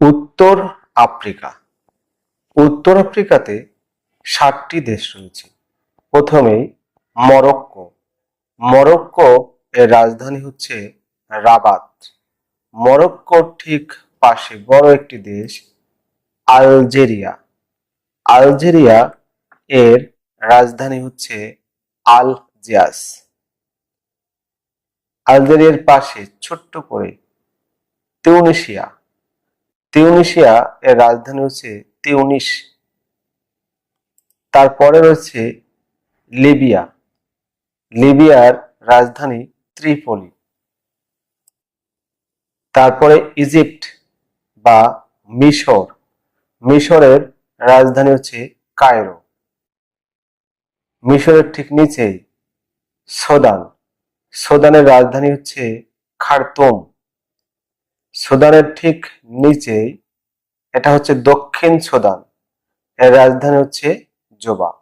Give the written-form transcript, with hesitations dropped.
উত্তর আফ্রিকা। উত্তর আফ্রিকাতে 7টি দেশ রয়েছে। প্রথমেই মরক্কো। মরক্কো এর রাজধানী হচ্ছে রাবাত। মরক্কোর ঠিক পাশে বড় একটি দেশ আলজেরিয়া। আলজেরিয়া এর রাজধানী হচ্ছে আলজিয়ার্স। আলজেরিয়ার পাশে ছোট্ট করে তিউনিসিয়া। তিউনিসিয়া এর রাজধানী হচ্ছে তিউনিস। তারপরে রয়েছে লিবিয়া। লিবিয়ার রাজধানী ত্রিপলি। তারপরে ইজিপ্ট বা মিশর। মিশরের রাজধানী হচ্ছে কায়রো। মিশরের ঠিক নিচেই সুদান। সুদানের রাজধানী হচ্ছে খার্তুম। সুদানের ঠিক নিচেই এটা হচ্ছে দক্ষিণ সুদান, এর রাজধানী হচ্ছে জোবা।